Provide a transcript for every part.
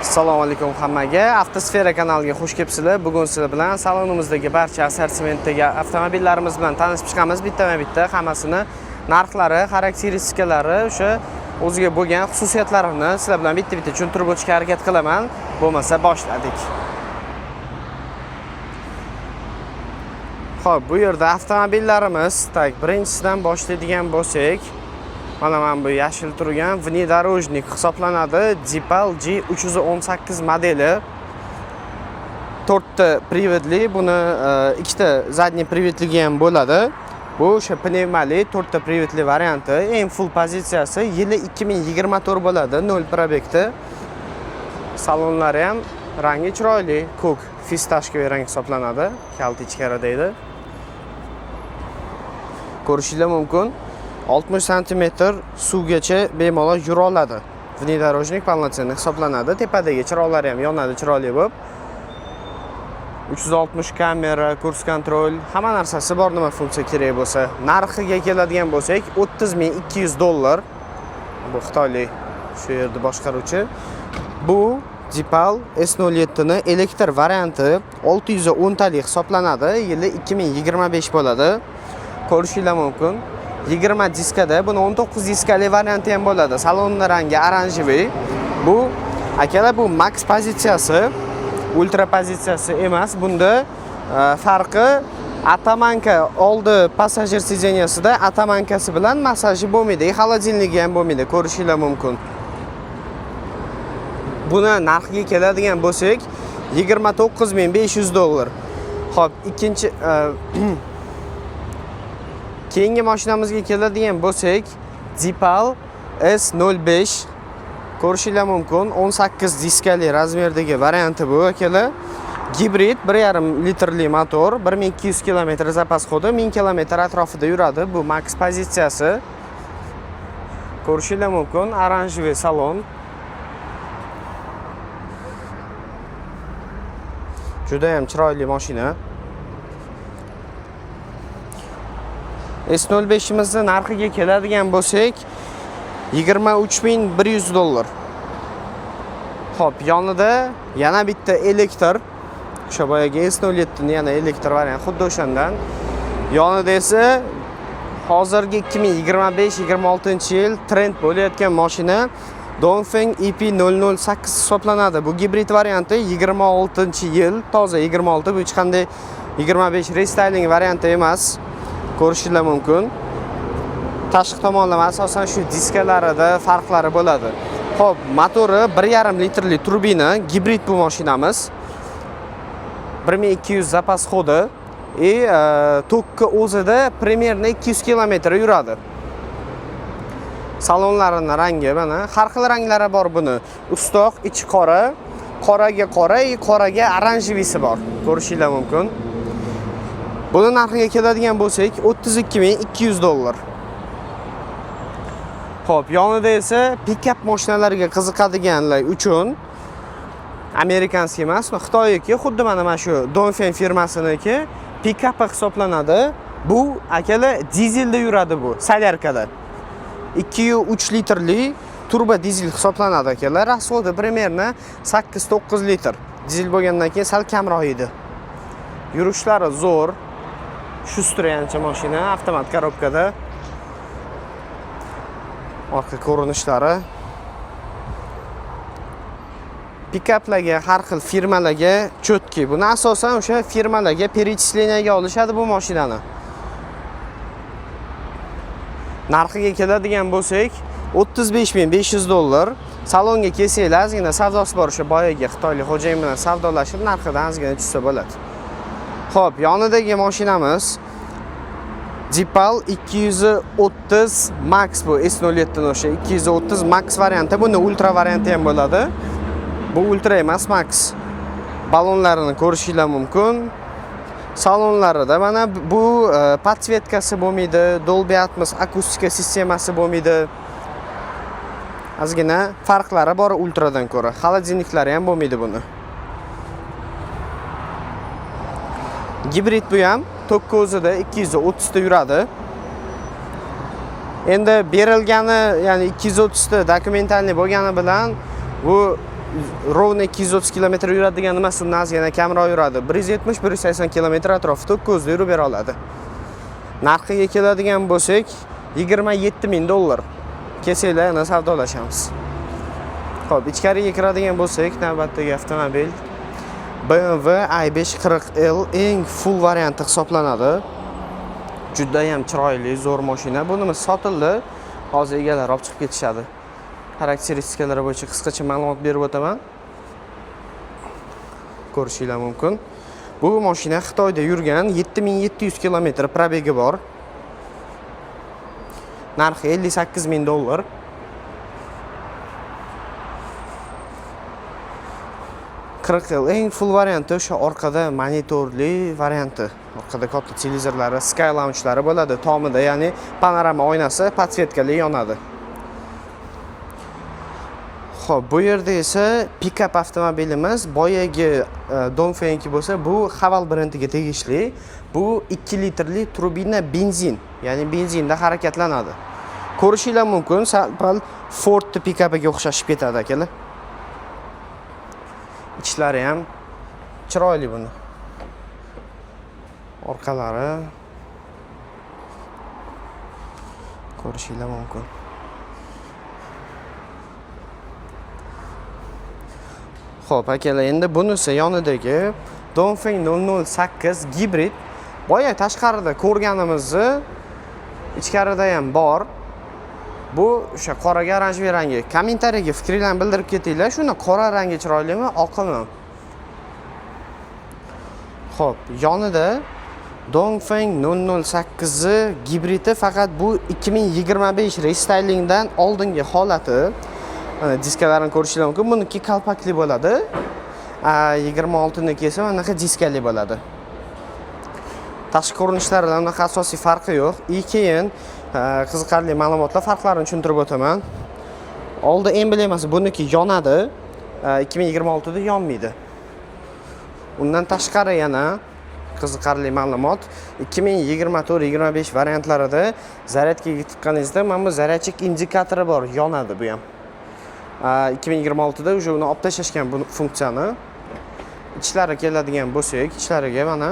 Assalomu alaykum hammaga. Avtosfera kanaliga xush kelibsizlar. Bugun sizlar bilan salonimizdagi barcha assortimentdagi avtomobillarimiz bilan tanishib chiqamiz. Bittama-bitta hammasini narxlari, xarakteristikalari, o'sha o'ziga bo'lgan xususiyatlarini sizlar bilan bitta-bitta tushuntirib o'tishga harakat qilaman. Bo'lmasa boshladik. Xo'p, bu yerda avtomobillarimiz, birinchisidan boshlaydigan bo'lsak, mana bu yashil turgan внедорожник hisoblanadi. Zipal G318 modeli. 4 ta privedli, buni ikkita zadniy privedligi ham bo'ladi. Bu o'sha pnevmali 4 ta privedli varianti. Eng full pozitsiyasi yili 2024 bo'ladi, 0 probekda. Salonlari ham rangi chiroyli, ko'k, fistashkoviy rang hisoblanadi. Kalta ichkari deydi. Ko'rishingiz mumkin. 60 cm suvgacha bemalol yura oladi. Внедорожник полноценный hisoblanadi. Tepadagi chiroqlari ham yonadi chiroyli bo'lib. 360 kamera, kurs kontrol, hamma narsasi bor nima funksiya kerak bo'lsa. Narxiga keladigan bo'lsak, $30,200. Bu xitoylik shu yerda boshqaruvchi. Bu Zipal S07 ni elektr varianti 610 talik hisoblanadi. Yili 2025 bo'ladi. Ko'rishingiz mumkin. 20 diskada, buni 19 diskali varianti ham bo'ladi. Salonning rangi oranjiviy. Bu akalar, bu max pozitsiyasi, ultra pozitsiyasi emas. Bunda farqi atamanka oldi passajir sideniyasida atamankasi bilan massajı bo'lmaydi, xolodilnigi ham bo'lmaydi. Ko'rishingiz mumkin. Buni narxiga keladigan bo'lsak, $29,500. Xo'p, ikkinchi keyingi mashinamizga keladigan bo'lsak, Zipal S05 ko'rishingiz mumkin. 18 diskali razmerdagi varianti bu akalar. Gibrid 1,5 litrli motor, 1200 km zapas hodi, 1000 km atrofida yuradi. Bu max pozitsiyasi. Ko'rishingiz mumkin, oranjiviy salon. Juda ham chiroyli mashina. S05'imizning narxiga keladigan bo'lsak, $23,100. Xo'p, yonida yana bitta elektr, o'sha boyagi S07 ni yana elektr variant, xuddi o'shandan. Yonida esa hozirgi 2025-26-yil trend bo'layotgan mashina Dongfeng EP008 hisoblanadi. Bu gibrid varianti 26-yil, toza 26, bu hech qanday 25 restyling varianti emas. Ko'rishingiz mumkin. Tashqi tomonlama asosan shu diskalarida farqlari bo'ladi. Xo'p, motori 1,5 litrli turbina, gibrid bu mashinamiz. 1200 zapas hodi tokki o'zida примерно 200 km yuradi. Salonlarining rangi mana har xil ranglari bor buni. Ustoq, ichi qora, qoraga qora, qoraga oranjivisi bor. Ko'rishingiz mumkin. Buni narxiga keladigan bo'lsak, $32,200. Xo'p, yonida esa pikap mashinalariga qiziqadiganlar uchun amerikanskiy emas, Xitoyniki, xuddi mana shu Dongfeng firmasiniki pikap hisoblanadi. Bu akalar dizelda yuradi bu, solyarkada. 2,3 litrli turbo dizel hisoblanadi akalar. Rasxodi примерно 8-9 litr. Dizel bo'lgandan keyin sal kamroq edi. Yurishlari zo'r. Shustrancha mashina, avtomat korobkada. Orqa ko'rinishlari. Pikaplarga, har xil firmalarga chotki. Buni asosan o'sha firmalarga перечислениyaga olishadi bu mashinani. Narxiga keladigan bo'lsak, $35,500. Salonga kelsanglar, ozgina savdosi bor, o'sha boyagi xitoylik xo'jayin bilan savdolashib, narxidan ozgina tushsa bo'ladi. Xo'p, yonidagi mashinamiz Zipal 230 Max, bu S07 ni o'sha 230 Max varianti. Buni ultra varianti ham bo'ladi. Bu ultra emas, Max. Balonlarini ko'rishingiz mumkin. Salonlarida mana bu podsvetkasi bo'lmaydi, Dolby Atmos akustika sistemasi bo'lmaydi. Ozgina farqlari bor ultradan ko'ra. Xolodilniklari ham bo'lmaydi buni. Gibrid bu ham tokki o'zida 230 ta yuradi. Endi berilgani, ya'ni 230 ta dokumentalniy bo'lgani bilan bu rovno 230 km yuradigan emas, undan yana kamroq yuradi. 170-180 km atrofida 9 da yurib bera oladi. Narxiga keladigan bo'lsak, $27,000. Kelsanglar yana savdolashamiz. Xo'p, ichkariga kiradigan bo'lsak, navbatdagi avtomobil BMW i540L eng full varianti hisoblanadi. Juda ham chiroyli, zo'r mashina. Bunimiz sotildi. Hozir egalari olib chiqib ketishadi. Xarakteristikalari bo'yicha qisqacha ma'lumot berib o'taman. Ko'rishingiz mumkin. Bu mashina Xitoyda yurgan 7700 km probegi bor. Narxi $58,000. Eng full varianti o'sha orqada monitorli varianti. Orqada katta televizorlari, sky lounge'lari bo'ladi. Tomida, ya'ni panorama oynasi, podsvetkali yonadi. Xo'p, bu yerda esa pick-up avtomobilimiz boyagi Dongfengki bo'lsa, bu Haval brendiga tegishli. Bu 2 litrli turbina benzin, ya'ni benzinda harakatlanadi. Ko'rishingiz mumkin, sal Ford pick-upiga o'xshashib ketadi akalar. Ichlari ham chiroyli buni. Orqalari ko'rishingiz mumkin. Xo'p, akalar, endi bunisi yonidagi Dongfeng 008 gibrid. Boya tashqarida ko'rganimizni ichkarida ham bor. Bu o'sha qoraga oranjli rangi. Kommentariyaga fikringizni bildirib ketinglar. Shuni qora rangi chiroylimi, oqimi? Xo'p, yonida Dongfeng 008 gibridi, faqat bu 2025 restylingdan oldingi holati. Mana diskalarini ko'rishingiz mumkin. Buniki kalpakli bo'ladi. 26 niki esa mana diskali bo'ladi. Tashqi ko'rinishlarida unaqa asosiy farqi yo'q. Keyin qiziqarli ma'lumotlar, farqlarini tushuntirib o'taman. Oldi emblemasi buniki yonadi. 2026 da yonmaydi. Undan tashqari yana qiziqarli ma'lumot, 2024-25 variantlarida zaryadkaga tiqqaningizda mana bu zaryadchik indikatori bor, yonadi bu ham. 2026 da uni olib tashlashgan bu funksiyani. Ichlari keladigan bo'lsak, ichlariga mana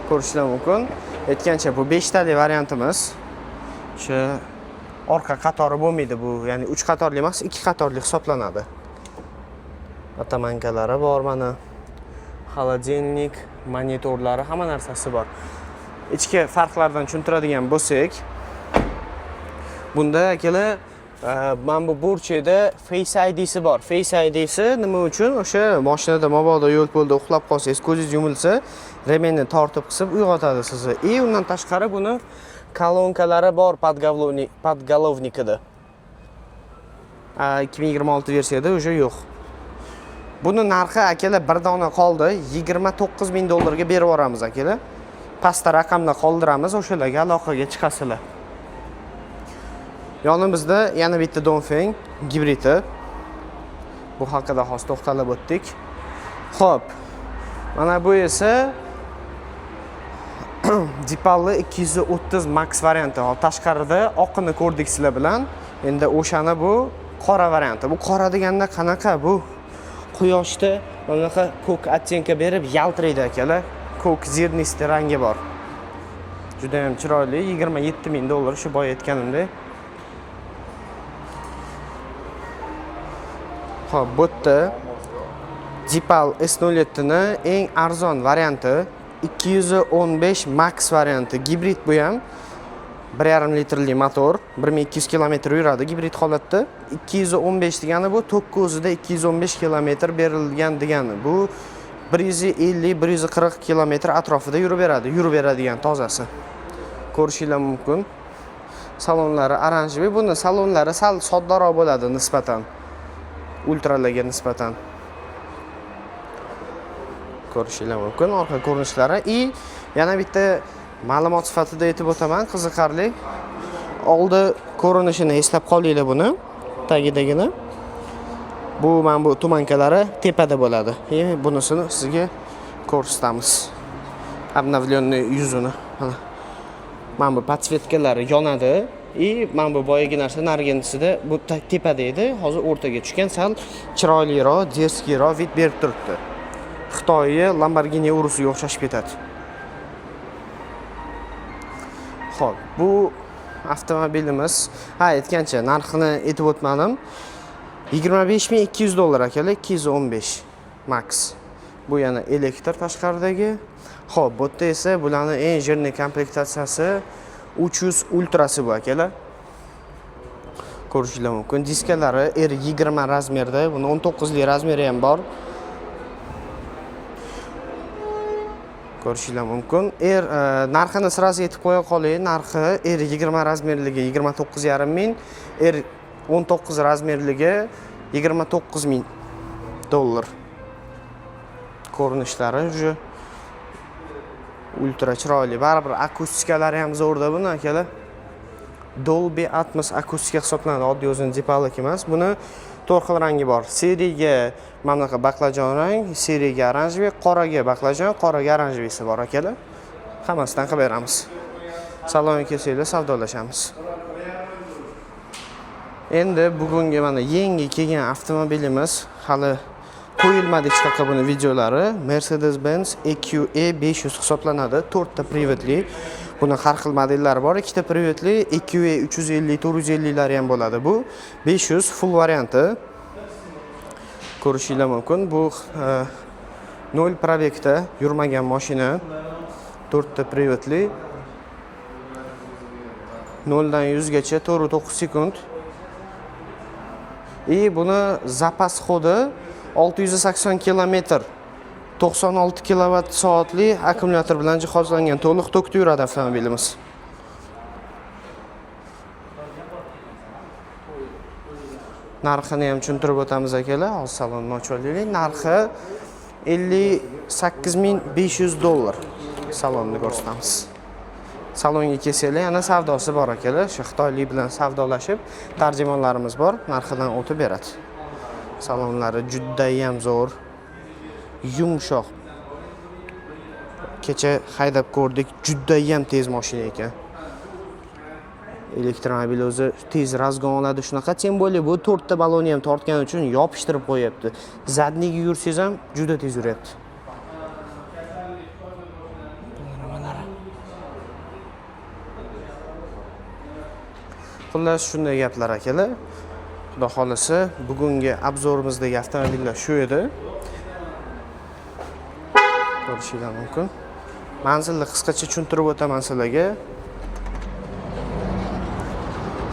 ko'rishingiz mumkin. Aytgancha bu 5 tali variantimiz. O'sha orqa qatori bo'lmaydi bu, ya'ni 3 qatorli emas, 2 qatorli hisoblanadi. Atamankalari bor mana. Xolodilnik, monitorlari, hamma narsasi bor. Ichki farqlardan tushuntiradigan bo'lsak, bunda akalar mana bu burchida Face ID'si bor. Face ID'si nima uchun? O'sha mashinada mabodo yo'l po'lda uxlab qolsangiz, ko'zingiz yumilsa, remenni tortib qisib uyg'otadi sizni. Undan tashqari buni kolonkalari bor podgolovnikida. 2026 versiyada o'sha yo'q. Buni narxi akalar bir dona qoldi, $29,000 ga berib yuboramiz akalar. Pastda raqamni qoldiramiz, o'shalarga aloqaga chiqasizlar. Yonimizda yana bitta Dongfeng gibridi. Bu haqida hozir to'xtalib o'tdik. Xo'p. Mana bu esa Dipalli 230 Max varianti. Tashqarida oqini ko'rdik sizlar bilan. Endi o'shani bu qora varianti. Bu qora deganda qanaqa? Bu quyoshda bunaqa ko'k ottенка berib yaltiraydi akalar. Ko'k zirnisti rangi bor. Juda ham chiroyli, $27,000 shu boya aytganimdek. Xo'p, bu yerda Dipal S07 ni eng arzon varianti 215 Max varianti. Gibrid bu ham 1,5 litrli motor, 1200 km yuradi gibrid holatda. 215 degani bu 9 da 215 km berilgan degani. Bu 150-140 km atrofida yurib beradigan tozasi. Ko'rishingiz mumkin. Salonlari oranjli. Buni salonlari sal soddaroq bo'ladi nisbatan. Ultralarga nisbatan. Ko'rishingiz mumkin. Orqa ko'rinishlari yana bitta ma'lumot sifatida aytib o'taman, qiziqarli. Oldi ko'rinishini eslab qolinglar buni, tagidagini. Bu mana bu tumankalari tepada bo'ladi. Bunisini sizga ko'rsatamiz. Обновленный yuzini. Mana bu podsvetkalari yonadi. mana bu boyagi narsa nariginisida bu tepada edi, hozir o'rtaga tushgan, sal chiroyliroq, derskiyroq vid berib turibdi. Xitoyga Lamborghini Urus'ga o'xshashib ketadi. Xo'p, bu avtomobilimiz, aytgancha narxini aytib o'tmadim. $25,200 akalar, 215 max. Bu yana elektr tashqaridagi. Xo'p, bu yerda esa bularning eng jirni komplektatsiyasi 300 ultrasi bu akalar. Ko'rishingiz mumkin. Diskalari R20 razmerda, buni 19 lik razmeri ham bor. Ko'rishingiz mumkin. Narxini sirasi aytib qo'ya qolay. Narxi R20 razmerligi 29,5 ming, R19 razmerligi $29,000. Ko'rinishlari ju ultra chiroyli. Baribir akustikalari ham zo'rda buni akalar. Dolby Atmos akustika hisoblanadi, oddiy o'zini dipalik emas. Buni 4 xil rangi bor. Seriyaga mana bunaqa baqlajon rang, seriyaga oranjiy, qoraga baqlajon, qoraga oranjiysi bor akalar. Hammasidan qilib beramiz. Salonga kelsanglar savdolashamiz. Endi bugungi mana yangi kelgan avtomobilimiz hali qo'yilmadi hech qayoqqa buni videolari. Mercedes-Benz EQE 500 hisoblanadi. 4 ta privatli. Buni har xil modellari bor. 2 ta privatli EQE 350, 450 lari ham bo'ladi. Bu 500 full varianti. Ko'rishingiz mumkin. Bu 0 probekda yurmagan mashina. 4 ta privatli. 0 dan 100 gacha 4.9 sekund. Buni zapas xodi 680 km 96 kWh akkumulyator bilan jihozlangan, to'liq tokda yuradi avtomobilimiz. Narxini ham tushuntirib o'tamiz akalar. Hozir salonni ochib olaylik. Narxi $58,500. Salonni ko'rsatamiz. Salonga kelsanglar yana savdosi bor akalar. Shu xitoylik bilan savdolashib, tarjimonlarimiz bor, narxidan o'tib beradi. Salonlari juda ham zo'r, yumshoq. Kecha haydab ko'rdik, juda ham tez mashina ekan. Elektromobil o'zi tez razgon oladi shunaqa. Tem bo'lib bu 4 ta balonni ham tortgani uchun yopishtirib qo'yapti. Zadniga yursangiz ham juda tez yuryapti. Xullas shunday gaplar akalar. Xudo xolasa bugungi obzorimizdagi avtomobillar shu edi. Ko'rishingiz mumkin. Manzilni qisqacha tushuntirib o'taman sizlarga.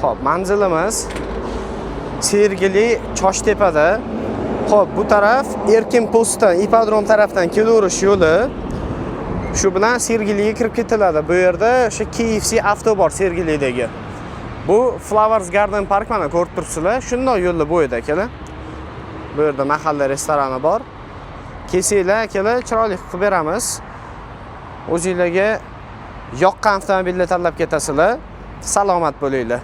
Xo'p, manzilimiz Sergeli Choshtepada. Xo'p, bu taraf Erkin postdan, ipodrom tarafdan kelaverish yo'li. Shu bilan Sergeliga kirib ketiladi. Bu yerda o'sha KFC avto bor Sergelidagi. Bu Flowers Garden Park mana ko'rib turibsizlar. Shunday yo'lda bo'yida akalar. Bu yerda mahalla restorani bor. Kelsanglar akalar, chiroyli qilib beramiz. O'zingizlarga yoqqan avtomobilni tanlab ketasizlar. Salomat bo'linglar.